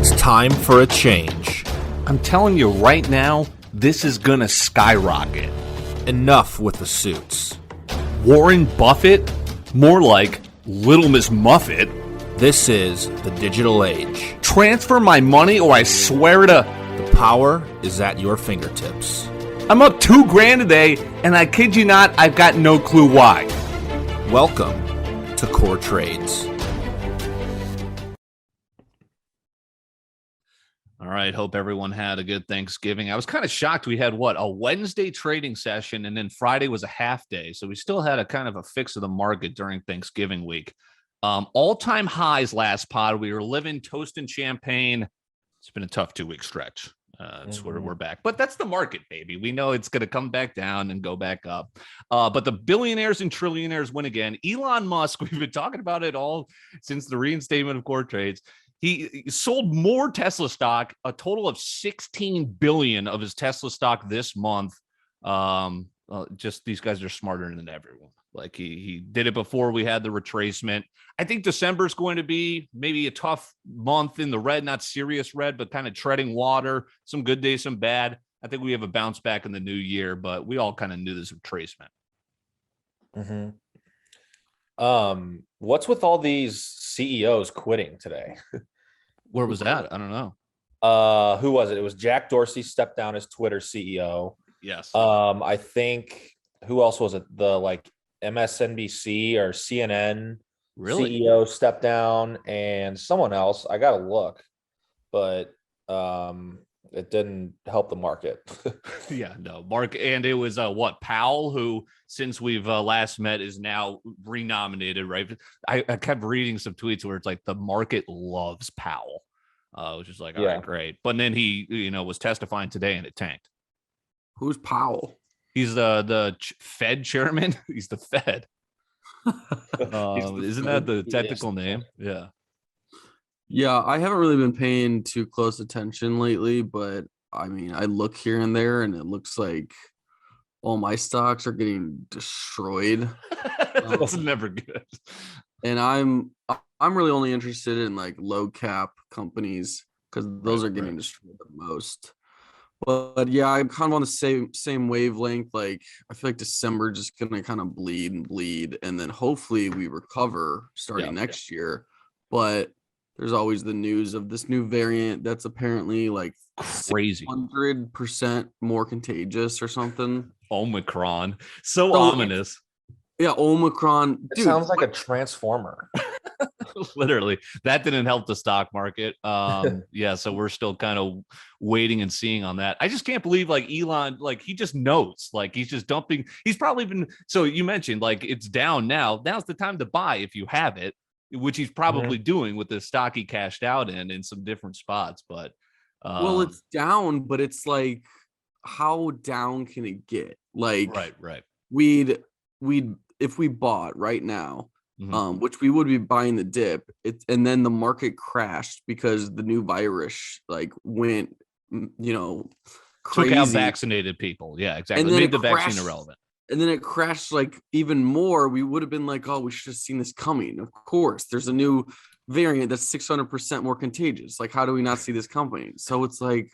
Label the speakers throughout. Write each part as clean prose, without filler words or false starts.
Speaker 1: It's time for a change.
Speaker 2: I'm telling you right now, this is gonna skyrocket.
Speaker 1: Enough with the suits.
Speaker 2: Warren Buffett? More like Little Miss Muffet.
Speaker 1: This is the digital age.
Speaker 2: Transfer my money or I swear to...
Speaker 1: The power is at your fingertips.
Speaker 2: I'm up $2,000 today, and I kid you not, I've got no clue why.
Speaker 1: Welcome to CorTrades.
Speaker 3: All right. Hope everyone had a good Thanksgiving. I was kind of shocked. We had a Wednesday trading session, and then Friday was a half day. So we still had a kind of a fix of the market during Thanksgiving week. All-time highs last pod. We were living toast and champagne. It's been a tough 2-week stretch. That's where we're back. But that's the market, baby. We know it's going to come back down and go back up. But the billionaires and trillionaires win again. Elon Musk, we've been talking about it all since the reinstatement of CorTrades. He sold more Tesla stock, a total of 16 billion of his Tesla stock this month. Just these guys are smarter than everyone. Like he did it before we had the retracement. I think December is going to be maybe a tough month in the red, not serious red, but kind of treading water. Some good days, some bad. I think we have a bounce back in the new year, but we all kind of knew this retracement.
Speaker 4: What's with all these CEOs quitting today?
Speaker 3: Where was that? I don't know.
Speaker 4: Who was it? It was Jack Dorsey stepped down as Twitter CEO.
Speaker 3: Yes.
Speaker 4: I think who else was it? The MSNBC or CNN CEO stepped down, and someone else. I gotta look, but it didn't help the market.
Speaker 3: Yeah, no, Mark, and it was Powell, who since we've last met is now renominated, right? I kept reading some tweets where it's like the market loves Powell, which is like, all right, great. But then he, was testifying today and it tanked.
Speaker 5: Who's Powell?
Speaker 3: He's the Fed chairman. He's the Fed. Isn't that the technical name? Yeah.
Speaker 5: Yeah, I haven't really been paying too close attention lately, but I mean, I look here and there and it looks like all my stocks are getting destroyed.
Speaker 3: That's never good.
Speaker 5: And I'm really only interested in low cap companies because those are getting destroyed the most. But yeah, I'm kind of on the same wavelength. I feel like December just gonna kind of bleed, and then hopefully we recover starting next year. But there's always the news of this new variant that's apparently
Speaker 3: crazy
Speaker 5: 100% more contagious or something.
Speaker 3: Omicron, so ominous.
Speaker 5: Yeah, Omicron.
Speaker 4: It sounds like a transformer.
Speaker 3: Literally, that didn't help the stock market. So we're still kind of waiting and seeing on that. I just can't believe Elon, he just knows, he's just dumping. He's probably been. So you mentioned it's down now. Now's the time to buy if you have it, which he's probably doing with the stock he cashed out in some different spots. But
Speaker 5: well, it's down, but it's how down can it get?
Speaker 3: Right.
Speaker 5: We'd if we bought right now. Which we would be buying the dip, and then the market crashed because the new virus went, crazy.
Speaker 3: Took out vaccinated people. Yeah, exactly.
Speaker 5: And then
Speaker 3: made the vaccine irrelevant.
Speaker 5: And then it crashed even more. We would have been oh, we should have seen this coming. Of course, there's a new variant that's 600% more contagious. How do we not see this coming? So it's I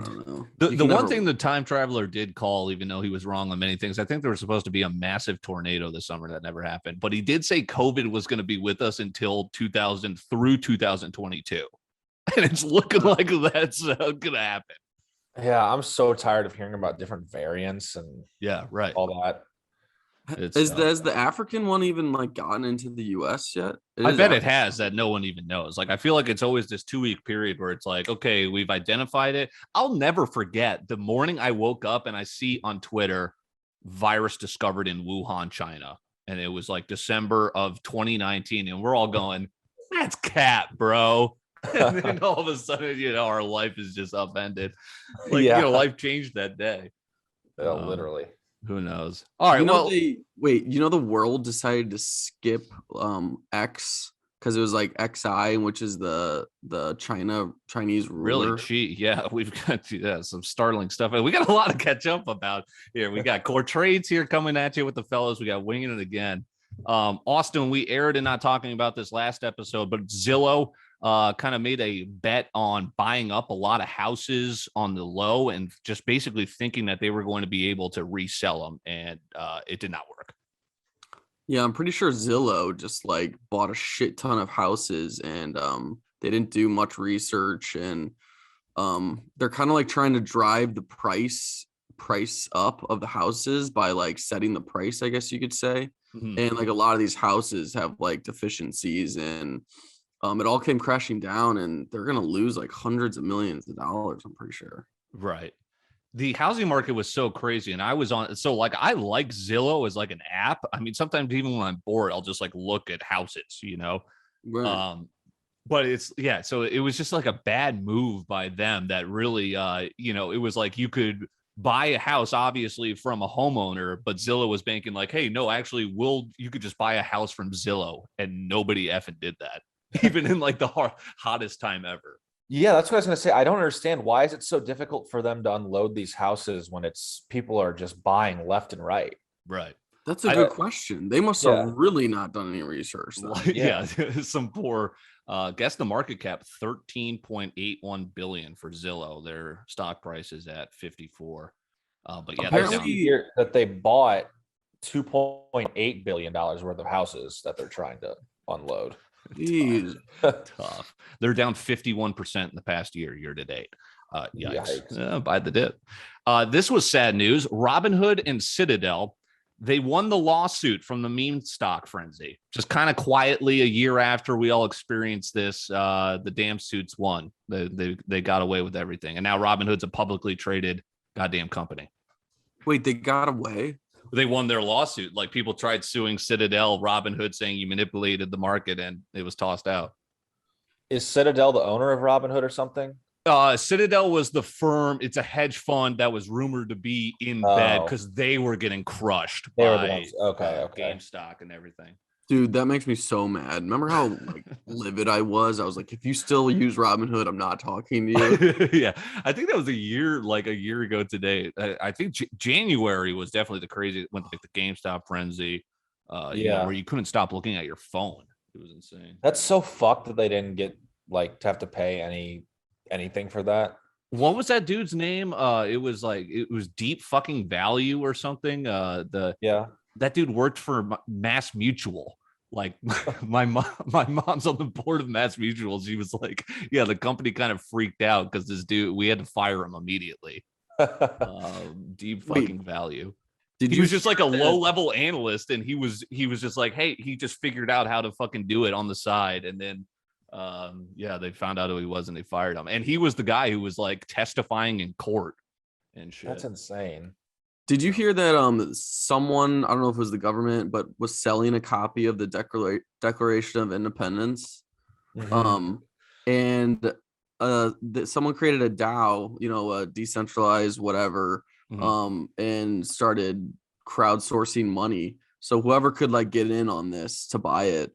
Speaker 5: don't know.
Speaker 3: The one thing the time traveler did call, even though he was wrong on many things, I think there was supposed to be a massive tornado this summer that never happened. But he did say COVID was going to be with us until 2022. And it's looking like that's going to happen.
Speaker 4: Yeah, I'm so tired of hearing about different variants and all that.
Speaker 5: Has the African one even gotten into the US yet?
Speaker 3: I bet it has, that no one even knows. I feel like it's always this 2-week period where it's okay, we've identified it. I'll never forget the morning I woke up and I see on Twitter virus discovered in Wuhan, China. And it was December of 2019. And we're all going, that's cap, bro. And then all of a sudden, our life is just upended. Life changed that day.
Speaker 4: Yeah, literally.
Speaker 3: Who knows? All right.
Speaker 5: The world decided to skip X because it was XI, which is the Chinese ruler.
Speaker 3: Really? We've got some startling stuff. We got a lot to catch up about here. We got CorTrades here coming at you with the fellows. We got winging it again. Austin, we erred in not talking about this last episode, but Zillow kind of made a bet on buying up a lot of houses on the low and just basically thinking that they were going to be able to resell them, and it did not work.
Speaker 5: Yeah, I'm pretty sure Zillow just like bought a shit ton of houses and they didn't do much research, and they're kind of like trying to drive the price up of the houses by like setting the price, I guess you could say. And like a lot of these houses have like deficiencies, and it all came crashing down, and they're gonna lose like hundreds of millions of dollars, I'm pretty sure.
Speaker 3: Right. The housing market was so crazy, and I was on. So like, I like Zillow as like an app. I mean, sometimes even when I'm bored, I'll just like look at houses,
Speaker 5: Right.
Speaker 3: But so it was just like a bad move by them that really, it was like you could buy a house obviously from a homeowner, but Zillow was banking like, hey, no, actually, you could just buy a house from Zillow, and nobody effing did that, even in like the hottest time ever.
Speaker 4: Yeah, that's what I was gonna say. I don't understand, why is it so difficult for them to unload these houses when people are just buying left and right?
Speaker 3: Right.
Speaker 5: That's a good question. They must have really not done any research.
Speaker 3: Yeah, some poor. Guess the market cap $13.81 billion for Zillow. Their stock price is at 54. But yeah,
Speaker 4: apparently that they bought $2.8 billion worth of houses that they're trying to unload.
Speaker 5: Jeez.
Speaker 3: Tough. They're down 51% in the past year to date. Yikes. Buy the dip. This was sad news. Robinhood and Citadel, they won the lawsuit from the meme stock frenzy. Just kind of quietly, a year after we all experienced this, the damn suits won. They got away with everything. And now Robinhood's a publicly traded goddamn company.
Speaker 5: Wait, they got away?
Speaker 3: They won their lawsuit. Like, people tried suing Citadel, Robinhood, saying you manipulated the market, and it was tossed out.
Speaker 4: Is Citadel the owner of Robinhood or something?
Speaker 3: Citadel was the firm. It's a hedge fund that was rumored to be in bed because they were getting crushed by GameStop and everything.
Speaker 5: Dude, that makes me so mad. Remember how like livid I was? I was like, if you still use Robinhood, I'm not talking to you.
Speaker 3: Yeah, I think that was a year ago today. I think January was definitely the crazy when like the GameStop frenzy. Where you couldn't stop looking at your phone. It was insane.
Speaker 4: That's so fucked that they didn't get like to have to pay anything for that.
Speaker 3: What was that dude's name? It was Deep Fucking Value or something. That dude worked for Mass Mutual. Like my mom's on the board of Mass Mutual. She was like, yeah, the company kind of freaked out because this dude, we had to fire him immediately. Deep Fucking Value. He was just like a low-level analyst, and he was just like, hey, he just figured out how to fucking do it on the side, and then they found out who he was and they fired him. And he was the guy who was like testifying in court and shit.
Speaker 4: That's insane.
Speaker 5: Did you hear that someone, I don't know if it was the government, but was selling a copy of the Declaration of Independence? Mm-hmm. Someone created a DAO, a decentralized whatever, and started crowdsourcing money. So whoever could like get in on this to buy it.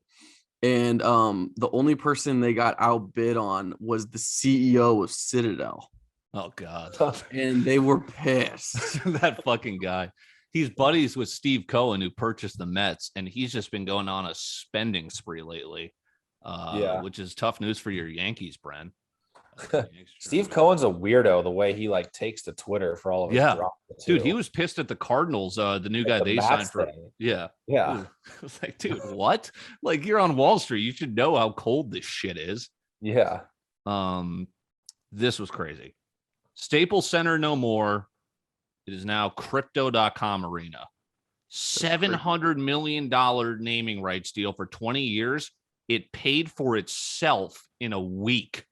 Speaker 5: And the only person they got outbid on was the CEO of Citadel.
Speaker 3: Oh, God.
Speaker 5: And they were pissed.
Speaker 3: That fucking guy. He's buddies with Steve Cohen, who purchased the Mets, and he's just been going on a spending spree lately, which is tough news for your Yankees, Bren.
Speaker 4: Steve Cohen's a weirdo, the way he like takes to Twitter for all of his drama,
Speaker 3: dude. He was pissed at the Cardinals, the new guy they signed for. Yeah.
Speaker 4: I
Speaker 3: was like, dude, what? Like, you're on Wall Street. You should know how cold this shit is.
Speaker 4: Yeah.
Speaker 3: This was crazy. Staples Center no more. It is now crypto.com arena. $700 million naming rights deal for 20 years. It paid for itself in a week.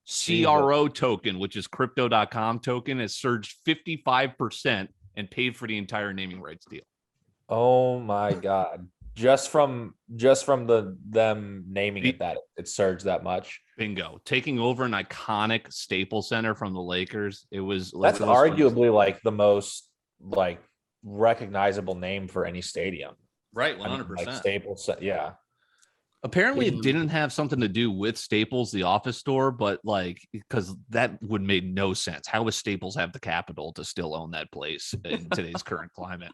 Speaker 3: CRO token, which is crypto.com token, has surged 55% and paid for the entire naming rights deal.
Speaker 4: Oh my God. Just from them naming it that it surged that much.
Speaker 3: Bingo. Taking over an iconic Staples Center from the Lakers. It was
Speaker 4: that's arguably like the most like recognizable name for any stadium.
Speaker 3: Right, 100%.
Speaker 4: Like Staples, yeah.
Speaker 3: Apparently it didn't have something to do with Staples, the office store, but like, because that would make no sense. How would Staples have the capital to still own that place in today's current climate?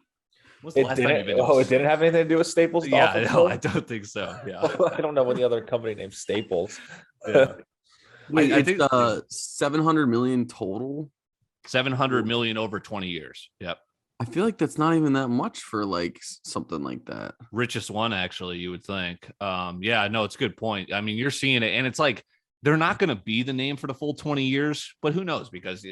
Speaker 3: When's the last time you've been?
Speaker 4: It didn't have anything to do with Staples.
Speaker 3: Yeah, no, I don't think so. Yeah,
Speaker 4: I don't know any other company named Staples.
Speaker 3: yeah.
Speaker 5: Wait,
Speaker 3: I
Speaker 5: it's
Speaker 3: think
Speaker 5: 700 million total.
Speaker 3: 700 million over 20 years. Yep.
Speaker 5: I feel like that's not even that much for like something like that.
Speaker 3: Richest one, actually, you would think. Yeah, no, it's a good point. I mean, you're seeing it, and it's like they're not going to be the name for the full 20 years, but who knows? Because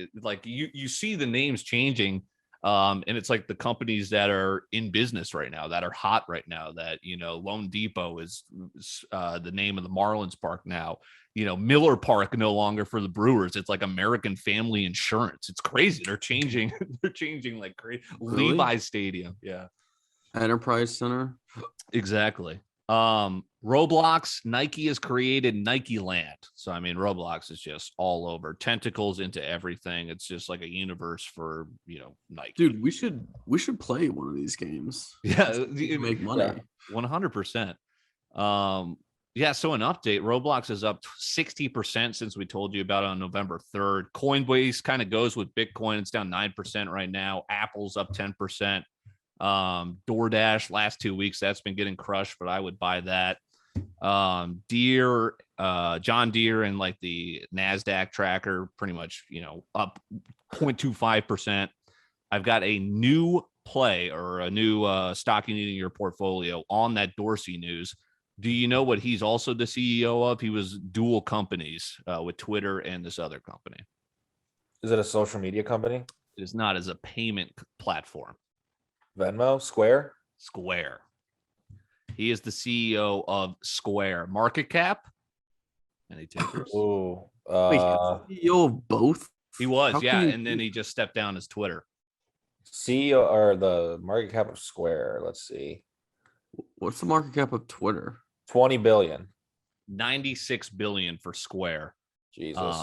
Speaker 3: you see the names changing. And it's like the companies that are in business right now, that are hot right now, that, Lone Depot is the name of the Marlins Park now, Miller Park no longer for the Brewers. It's like American Family Insurance. It's crazy. They're changing. They're changing like crazy.
Speaker 5: Really?
Speaker 3: Levi's Stadium. Yeah,
Speaker 5: Enterprise Center.
Speaker 3: exactly. Roblox, Nike has created Nike Land. So, I mean, Roblox is just all over, tentacles into everything. It's just like a universe for, Nike.
Speaker 5: Dude, we should play one of these games.
Speaker 3: Yeah.
Speaker 5: Make money.
Speaker 3: 100%. Yeah. So an update, Roblox is up 60% since we told you about it on November 3rd. Coinbase kind of goes with Bitcoin. It's down 9% right now. Apple's up 10%. DoorDash last 2 weeks, that's been getting crushed, but I would buy that. John Deere and like the NASDAQ tracker pretty much, up 0.25%. I've got a new play or a new stock you need in your portfolio on that Dorsey news. Do you know what he's also the CEO of? He was dual companies with Twitter and this other company.
Speaker 4: Is it a social media company?
Speaker 3: It is not, as a payment platform.
Speaker 4: Venmo? Square?
Speaker 3: Square. He is the CEO of Square. Market cap? Any takers?
Speaker 4: Ooh.
Speaker 5: Wait, CEO of both?
Speaker 3: He was,
Speaker 5: How
Speaker 3: yeah.
Speaker 5: can you
Speaker 3: And then he just stepped down as Twitter.
Speaker 4: CEO or the market cap of Square. Let's see.
Speaker 5: What's the market cap of Twitter?
Speaker 4: 20 billion.
Speaker 3: 96 billion for Square.
Speaker 4: Jesus.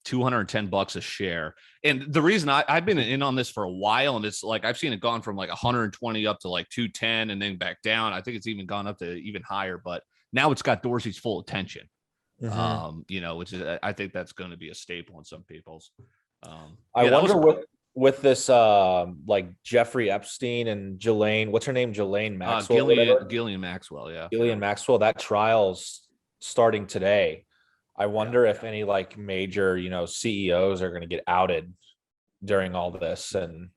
Speaker 3: $210 a share. And the reason I've been in on this for a while, and it's like I've seen it gone from like 120 up to like 210 and then back down. I think it's even gone up to even higher, but now it's got Dorsey's full attention. Which is, I think that's going to be a staple in some people's.
Speaker 4: I wonder with this like Jeffrey Epstein and Ghislaine, what's her name? Ghislaine Maxwell.
Speaker 3: Gillian Maxwell, yeah.
Speaker 4: Gillian Maxwell, that trial's starting today. I wonder if any like major, CEOs are going to get outed during all this and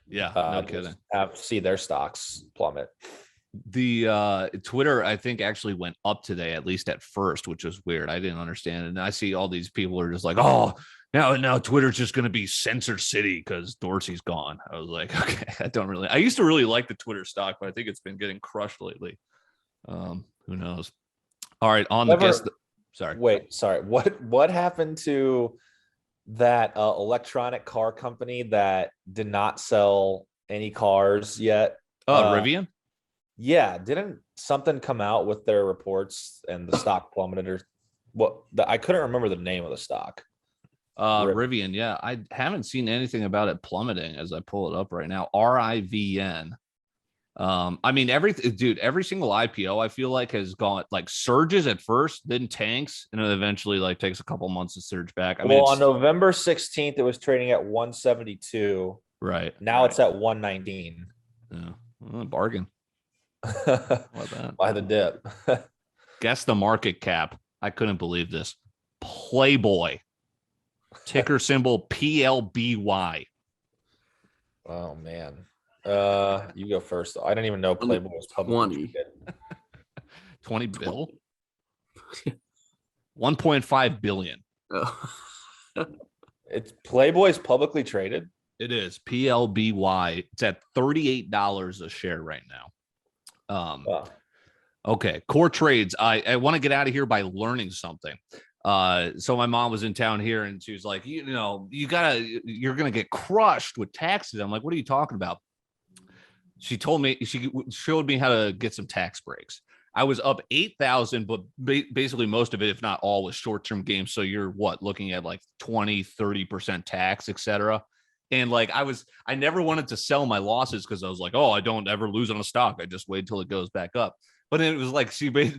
Speaker 3: no kidding.
Speaker 4: See their stocks plummet.
Speaker 3: The Twitter, I think, actually went up today, at least at first, which was weird. I didn't understand it. And I see all these people are just like, oh, now Twitter's just going to be censor city because Dorsey's gone. I was like, okay, I used to really like the Twitter stock, but I think it's been getting crushed lately. Who knows? All right, on the guest. Sorry.
Speaker 4: Wait, sorry. What happened to that electronic car company that did not sell any cars yet?
Speaker 3: Rivian?
Speaker 4: Yeah, didn't something come out with their reports and the stock plummeted or what? I couldn't remember the name of the stock.
Speaker 3: Rivian, yeah. I haven't seen anything about it plummeting as I pull it up right now. RIVN. I mean, every single IPO I feel like has gone like surges at first, then tanks, and then eventually like takes a couple months to surge back.
Speaker 4: On November 16th, it was trading at 172.
Speaker 3: Right.
Speaker 4: Now it's at 119.
Speaker 3: Yeah. Well, bargain.
Speaker 4: By the dip.
Speaker 3: Guess the market cap. I couldn't believe this. Playboy. Ticker symbol PLBY.
Speaker 4: Oh man. You go first. I didn't even know Playboy was public.
Speaker 3: 20 bill. 1.5 billion.
Speaker 4: It's Playboy's publicly traded.
Speaker 3: It is PLBY. It's at $38 a share right now. Okay, CorTrades. I want to get out of here by learning something. So my mom was in town here and she was like, you're gonna get crushed with taxes. I'm like, what are you talking about? She showed me how to get some tax breaks. I was up 8,000, but basically most of it, if not all, was short-term games. So you're looking at like 20, 30% tax, etc. And like I never wanted to sell my losses because I was like, oh, I don't ever lose on a stock. I just wait till it goes back up. But it was like she made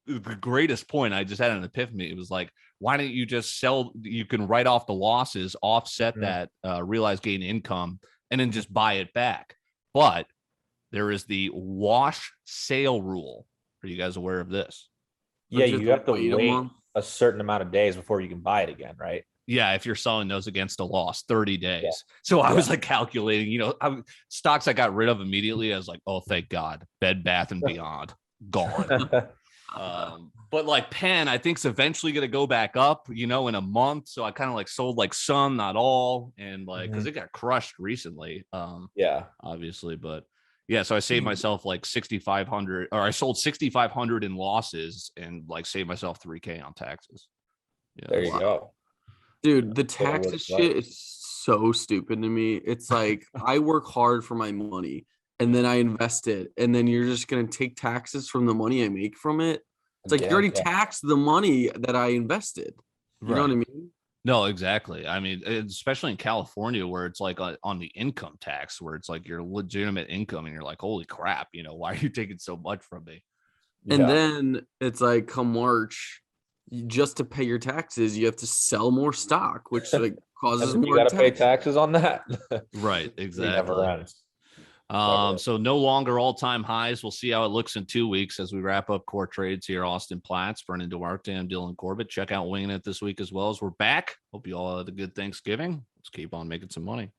Speaker 3: the greatest point. I just had an epiphany. It was like, why don't you just sell? You can write off the losses, offset that realized gain income, and then just buy it back. But there is the wash sale rule. Are you guys aware of this?
Speaker 4: Yeah,
Speaker 5: just
Speaker 4: you have to
Speaker 5: wait a
Speaker 4: wait
Speaker 5: month?
Speaker 4: a certain amount of days before you can buy it again, right?
Speaker 3: Yeah, if you're selling those against a loss, 30 days.
Speaker 4: Yeah.
Speaker 3: So I was like calculating, stocks I got rid of immediately. I was like, oh, thank God. Bed Bath and Beyond, gone. But like Penn, I think is eventually going to go back up, in a month. So I kind of like sold like some, not all. And like, because it got crushed recently.
Speaker 4: Yeah.
Speaker 3: Obviously. But yeah, so I saved myself like 6,500, or I sold 6,500 in losses and like saved myself $3,000 on taxes. Yeah,
Speaker 4: There you go.
Speaker 5: Dude, the
Speaker 4: what
Speaker 5: taxes
Speaker 4: it's
Speaker 5: shit
Speaker 4: like.
Speaker 5: is so stupid to me. It's like I work hard for my money and then I invest it, and then you're just gonna take taxes from the money I make from it. It's like you already taxed the money that I invested. You know what I mean?
Speaker 3: No, exactly. I mean, especially in California where it's like on the income tax, where it's like your legitimate income and you're like, holy crap, why are you taking so much from me?
Speaker 5: And then it's like come March, just to pay your taxes, you have to sell more stock, which like causes more.
Speaker 4: You got to pay taxes on that.
Speaker 3: Right,
Speaker 4: It never
Speaker 3: exactly.
Speaker 4: ends.
Speaker 3: So no longer all-time highs. We'll see how it looks in 2 weeks as we wrap up CorTrades here. Austin Platts, Brennan Duarte, and Dylan Corbett. Check out Winging It this week as well as we're back. Hope you all had a good Thanksgiving. Let's keep on making some money.